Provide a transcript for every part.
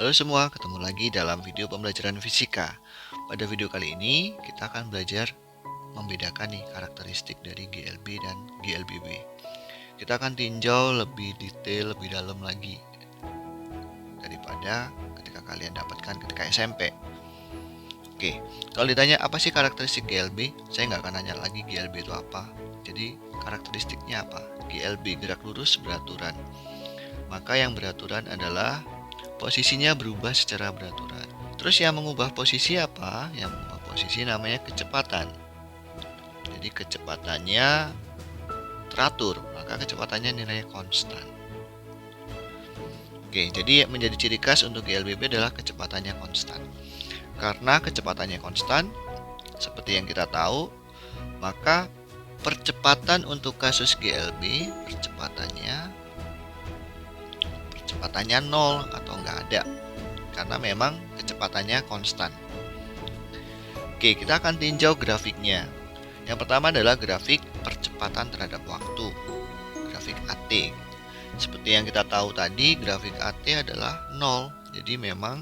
Halo semua, ketemu lagi dalam video pembelajaran fisika. Pada video kali ini, kita akan belajar membedakan nih karakteristik dari GLB dan GLBB. Kita akan tinjau lebih detail, lebih dalam lagi daripada ketika kalian dapatkan ketika SMP. Oke, kalau ditanya apa sih karakteristik GLB, saya nggak akan nanya lagi GLB itu apa. Jadi karakteristiknya apa? GLB gerak lurus beraturan. Maka yang beraturan adalah posisinya berubah secara beraturan. Terus yang mengubah posisi apa? Yang mengubah posisi namanya kecepatan. Jadi kecepatannya teratur, maka kecepatannya nilainya konstan. Oke, jadi menjadi ciri khas untuk GLBB adalah kecepatannya konstan. Karena kecepatannya konstan, seperti yang kita tahu, maka percepatan untuk kasus GLB, percepatannya 0 atau nggak ada. Karena memang kecepatannya konstan. Oke, kita akan tinjau grafiknya. Yang pertama adalah grafik percepatan terhadap waktu, grafik AT. Seperti yang kita tahu tadi, grafik AT adalah 0. Jadi memang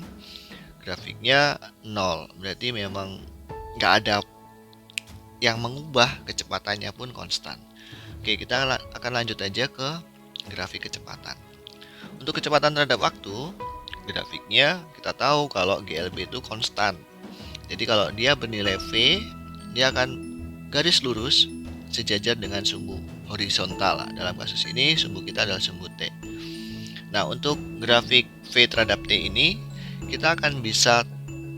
grafiknya 0. Berarti memang nggak ada yang mengubah, kecepatannya pun konstan. Oke, kita akan lanjut aja ke grafik kecepatan. Untuk kecepatan terhadap waktu, grafiknya kita tahu kalau GLB itu konstan. Jadi kalau dia bernilai V, dia akan garis lurus sejajar dengan sumbu horizontal. Dalam kasus ini sumbu kita adalah sumbu T. Nah, untuk grafik V terhadap T ini, kita akan bisa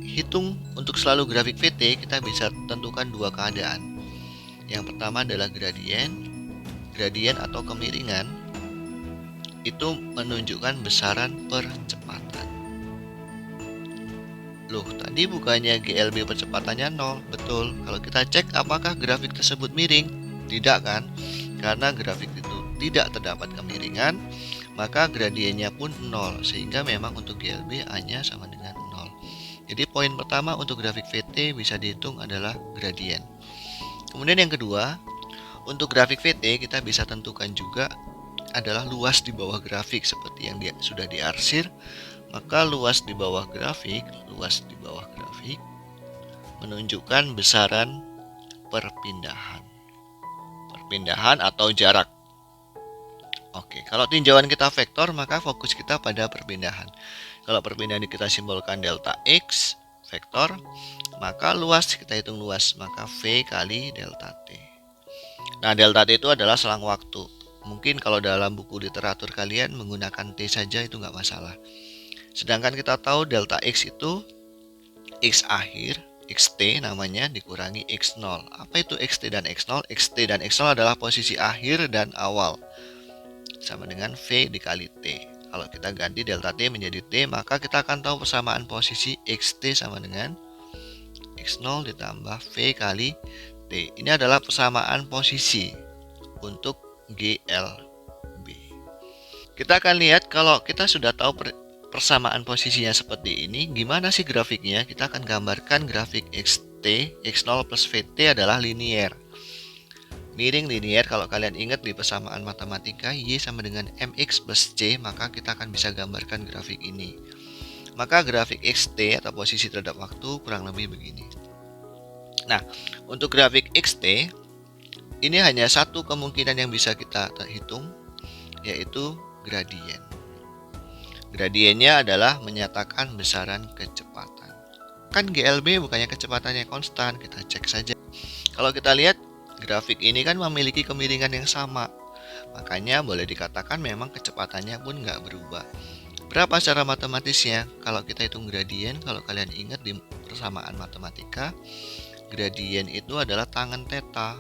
hitung untuk selalu grafik VT, kita bisa tentukan dua keadaan. Yang pertama adalah gradien atau kemiringan. Itu menunjukkan besaran percepatan. Loh, tadi bukannya GLB percepatannya 0? Betul. Kalau kita cek apakah grafik tersebut miring? Tidak kan? Karena grafik itu tidak terdapat kemiringan, maka gradiennya pun 0. Sehingga memang untuk GLB hanya sama dengan 0. Jadi poin pertama untuk grafik VT bisa dihitung adalah gradien. Kemudian yang kedua, untuk grafik VT kita bisa tentukan juga adalah luas di bawah grafik seperti yang sudah diarsir. Maka luas di bawah grafik menunjukkan besaran perpindahan atau jarak. Oke, kalau tinjauan kita vektor, maka fokus kita pada perpindahan. Kalau perpindahan kita simbolkan delta X vektor, maka luas kita hitung luas, maka V kali delta T. Nah, delta T itu adalah selang waktu. Mungkin kalau dalam buku literatur kalian menggunakan T saja itu nggak masalah. Sedangkan kita tahu delta X itu X akhir, XT namanya, dikurangi X0. Apa itu XT dan X0? XT dan X0 adalah posisi akhir dan awal. Sama dengan V dikali T. Kalau kita ganti delta T menjadi T, maka kita akan tahu persamaan posisi XT sama dengan X0 ditambah V kali T. Ini adalah persamaan posisi untuk GLB. Kita akan lihat kalau kita sudah tahu persamaan posisinya seperti ini, gimana sih grafiknya? Kita akan gambarkan grafik XT, X0 plus VT adalah linier. Miring linier, kalau kalian ingat di persamaan matematika, Y sama dengan MX plus C, maka kita akan bisa gambarkan grafik ini. Maka grafik XT atau posisi terhadap waktu kurang lebih begini. Nah, untuk grafik XT, ini hanya satu kemungkinan yang bisa kita hitung, yaitu gradien. Gradiennya adalah menyatakan besaran kecepatan. Kan GLB bukannya kecepatannya konstan, kita cek saja. Kalau kita lihat, grafik ini kan memiliki kemiringan yang sama. Makanya boleh dikatakan memang kecepatannya pun nggak berubah. Berapa secara matematisnya? Kalau kita hitung gradien, kalau kalian ingat di persamaan matematika, gradien itu adalah tangen theta.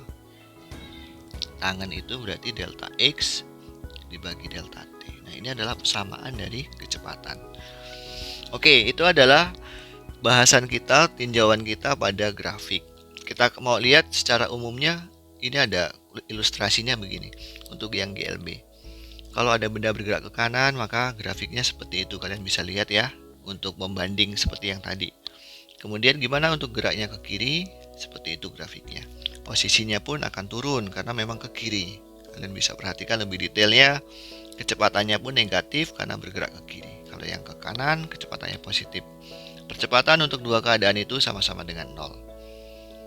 Tangen itu berarti delta X dibagi delta T. Nah, ini adalah persamaan dari kecepatan. Oke, itu adalah bahasan kita, tinjauan kita pada grafik. Kita mau lihat secara umumnya, ini ada ilustrasinya begini. Untuk yang GLB, kalau ada benda bergerak ke kanan, maka grafiknya seperti itu. Kalian bisa lihat ya, untuk membanding seperti yang tadi. Kemudian gimana untuk geraknya ke kiri? Seperti itu grafiknya. Posisinya pun akan turun karena memang ke kiri. Kalian bisa perhatikan lebih detailnya. Kecepatannya pun negatif karena bergerak ke kiri. Kalau Kalau yang ke kanan kecepatannya positif. Percepatan untuk dua keadaan itu sama-sama dengan 0.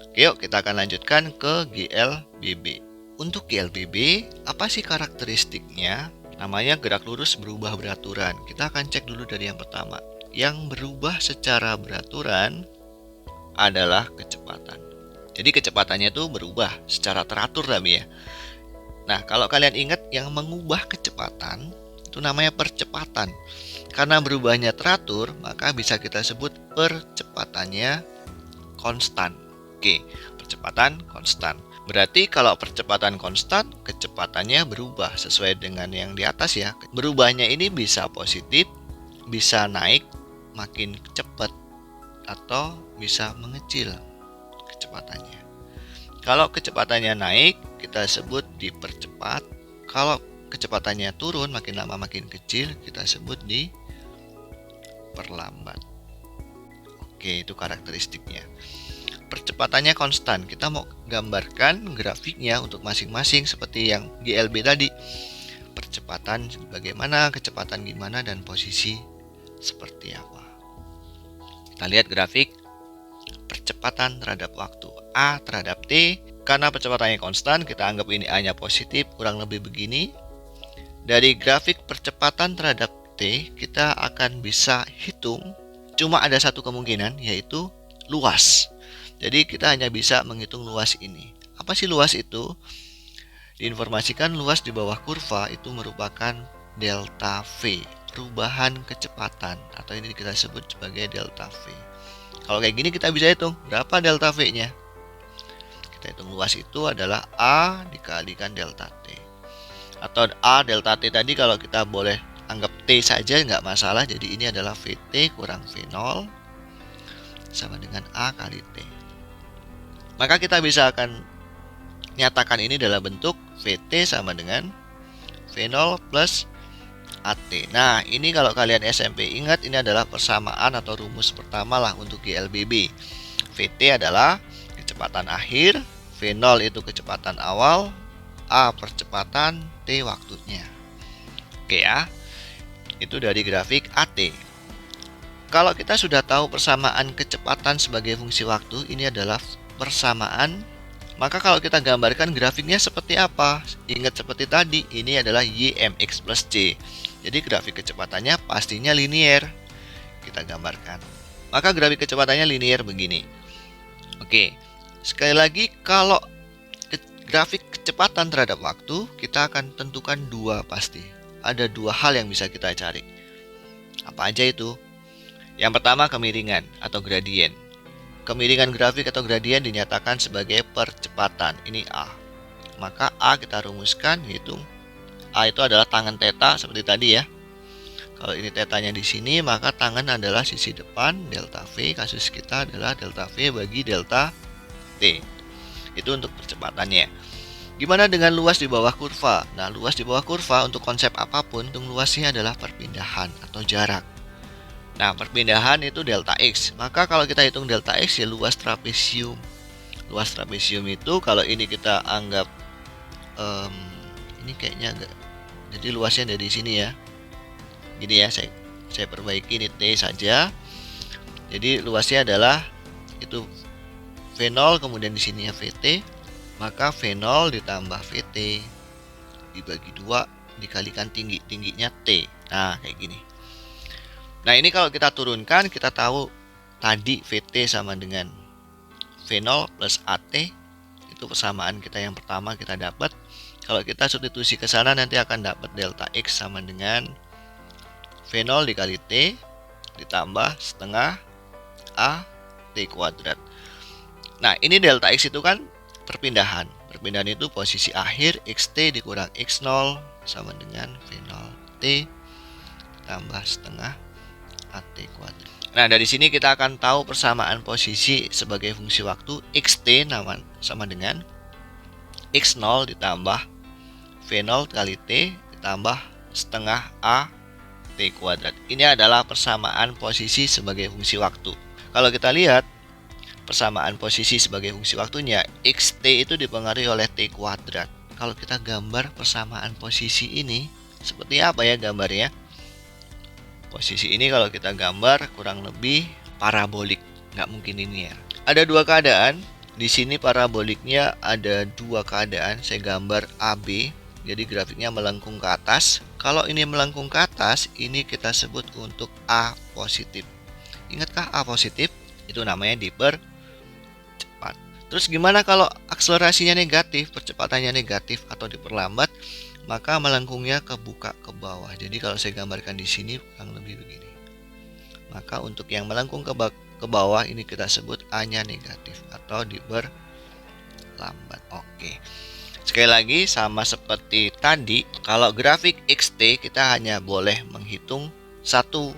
Oke, yuk kita akan lanjutkan ke GLBB. Untuk GLBB, apa sih karakteristiknya? Namanya gerak lurus berubah beraturan. Kita akan cek dulu dari yang pertama. Yang berubah secara beraturan adalah kecepatan. Jadi kecepatannya itu berubah secara teratur tapi ya. Nah, kalau kalian ingat yang mengubah kecepatan itu namanya percepatan. Karena berubahnya teratur, maka bisa kita sebut percepatannya konstan. Oke, percepatan konstan. Berarti kalau percepatan konstan, kecepatannya berubah sesuai dengan yang di atas ya. Berubahnya ini bisa positif, bisa naik makin cepat, atau bisa mengecil kecepatannya. Kalau kecepatannya naik, kita sebut dipercepat. Kalau kecepatannya turun, makin lama makin kecil, kita sebut diperlambat. Oke, itu karakteristiknya. Percepatannya konstan. Kita mau gambarkan grafiknya untuk masing-masing seperti yang GLB tadi. Percepatan bagaimana, kecepatan gimana, dan posisi seperti apa. Kita lihat grafik percepatan terhadap waktu A terhadap T. Karena percepatannya konstan, kita anggap ini A-nya positif, kurang lebih begini. Dari grafik percepatan terhadap T, kita akan bisa hitung. Cuma ada satu kemungkinan, yaitu luas. Jadi kita hanya bisa menghitung luas ini. Apa sih luas itu? Diinformasikan luas di bawah kurva itu merupakan delta V, perubahan kecepatan, atau ini kita sebut sebagai delta V. Kalau kayak gini kita bisa hitung berapa delta V-nya. Kita hitung luas itu adalah A dikalikan delta T. Atau A delta T tadi kalau kita boleh anggap T saja nggak masalah. Jadi ini adalah VT kurang V0 sama dengan A kali T. Maka kita bisa akan nyatakan ini dalam bentuk VT sama dengan V0 plus AT. Nah, ini kalau kalian SMP ingat, ini adalah persamaan atau rumus pertama lah untuk GLBB. VT adalah kecepatan akhir, V0 itu kecepatan awal, A percepatan, T waktunya. Oke ya, itu dari grafik AT. Kalau kita sudah tahu persamaan kecepatan sebagai fungsi waktu, ini adalah persamaan. Maka kalau kita gambarkan grafiknya seperti apa? Ingat seperti tadi, ini adalah YMX plus C. Jadi grafik kecepatannya pastinya linier. Kita gambarkan. Maka grafik kecepatannya linier begini. Oke, sekali lagi kalau grafik kecepatan terhadap waktu, kita akan tentukan dua pasti. Ada dua hal yang bisa kita cari. Apa aja itu? Yang pertama kemiringan atau gradien. Kemiringan grafik atau gradien dinyatakan sebagai percepatan. Ini A. Maka A kita rumuskan, yaitu A itu adalah tangan theta seperti tadi ya. Kalau ini tetanya di sini, maka tangan adalah sisi depan, delta V. Kasus kita adalah delta V bagi delta T. Itu untuk percepatannya. Gimana dengan luas di bawah kurva? Nah, luas di bawah kurva untuk konsep apapun, untuk luasnya adalah perpindahan atau jarak. Nah, perpindahan itu delta X. Maka kalau kita hitung delta X ya luas trapesium. Luas trapesium itu kalau ini kita anggap ini kayaknya enggak. Jadi luasnya dari sini ya. Gini ya, saya perbaiki ini T saja. Jadi luasnya adalah itu V0 kemudian di sini ya VT. Maka V0 ditambah VT dibagi 2 dikalikan tingginya T. Nah, kayak gini. Nah, ini kalau kita turunkan, kita tahu tadi VT sama dengan V0 plus AT. Itu persamaan kita yang pertama kita dapat. Kalau kita substitusi ke sana nanti akan dapat delta X sama dengan V0 dikali T ditambah setengah A T kuadrat. Nah, ini delta X itu kan perpindahan. Perpindahan itu posisi akhir XT dikurang X0 sama dengan V0 T tambah setengah AT kuadrat. Nah, dari sini kita akan tahu persamaan posisi sebagai fungsi waktu XT sama dengan X0 ditambah V0 kali T ditambah setengah A T kuadrat. Ini adalah persamaan posisi sebagai fungsi waktu. Kalau kita lihat persamaan posisi sebagai fungsi waktunya, XT itu dipengaruhi oleh T kuadrat. Kalau kita gambar persamaan posisi ini, seperti apa ya gambarnya? Posisi ini kalau kita gambar kurang lebih parabolik, nggak mungkin linear. Ada dua keadaan. Di sini paraboliknya ada dua keadaan. Saya gambar AB, jadi grafiknya melengkung ke atas. Kalau ini melengkung ke atas, ini kita sebut untuk A positif. Ingatkah A positif? Itu namanya dipercepat. Terus gimana kalau akselerasinya negatif, percepatannya negatif atau diperlambat? Maka melengkungnya kebuka ke bawah. Jadi kalau saya gambarkan di sini kurang lebih begini. Maka untuk yang melengkung ke bawah ini kita sebut A-nya negatif atau diperlambat. Oke. Sekali lagi sama seperti tadi, kalau grafik XT kita hanya boleh menghitung satu,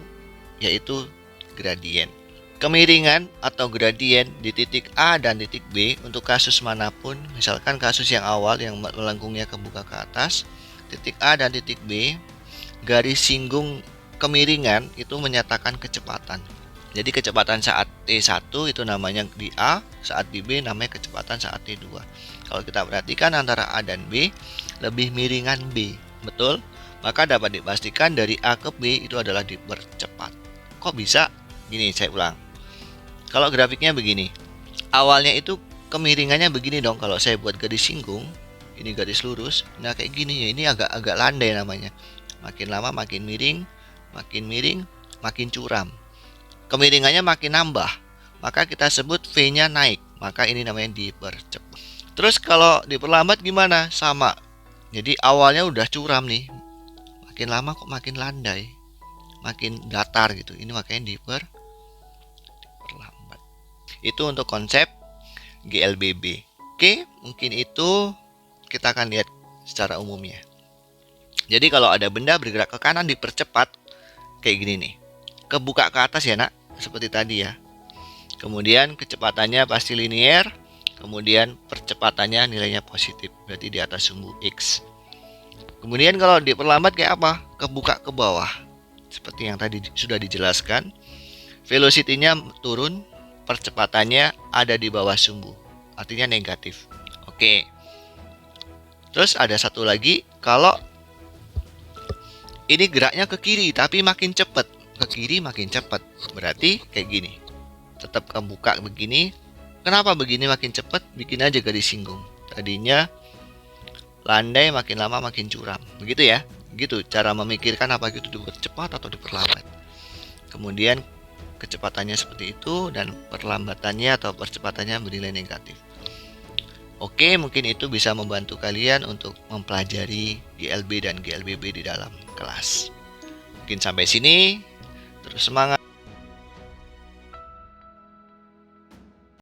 yaitu gradien. Kemiringan atau gradien di titik A dan titik B untuk kasus manapun, misalkan kasus yang awal yang melengkungnya kebuka ke atas, titik A dan titik B, garis singgung kemiringan itu menyatakan kecepatan. Jadi kecepatan saat T1 itu namanya di A, saat di B namanya kecepatan saat T2. Kalau kita perhatikan antara A dan B, lebih miringan B, betul? Maka dapat dipastikan dari A ke B itu adalah dipercepat. Kok bisa? Gini, saya ulang. Kalau grafiknya begini, awalnya itu kemiringannya begini dong. Kalau saya buat garis singgung, ini garis lurus, nah kayak gini ya, ini agak landai namanya. Makin lama makin miring, makin curam. Kemiringannya makin nambah, maka kita sebut V-nya naik, maka ini namanya dipercepat. Terus kalau diperlambat gimana? Sama. Jadi awalnya udah curam nih, makin lama kok makin landai, makin datar gitu. Ini makanya diperlambat. Itu untuk konsep GLBB. Oke, mungkin itu kita akan lihat secara umumnya. Jadi kalau ada benda bergerak ke kanan dipercepat kayak gini nih. Kebuka ke atas ya nak, seperti tadi ya. Kemudian kecepatannya pasti linear, kemudian percepatannya nilainya positif, berarti di atas sumbu X. Kemudian kalau diperlambat kayak apa? Kebuka ke bawah. Seperti yang tadi sudah dijelaskan. Velocity-nya turun, percepatannya ada di bawah sumbu, artinya negatif. Oke. Terus ada satu lagi, kalau ini geraknya ke kiri tapi makin cepat, ke kiri makin cepat, berarti kayak gini. Tetap kebuka begini. Kenapa begini makin cepat? Bikin aja garis singgung. Tadinya landai, makin lama makin curam. Begitu ya. Begitu cara memikirkan apa itu dipercepat atau diperlambat. Kemudian kecepatannya seperti itu dan perlambatannya atau percepatannya bernilai negatif. Oke, mungkin itu bisa membantu kalian untuk mempelajari GLB dan GLBB di dalam kelas. Mungkin sampai sini. Terus semangat.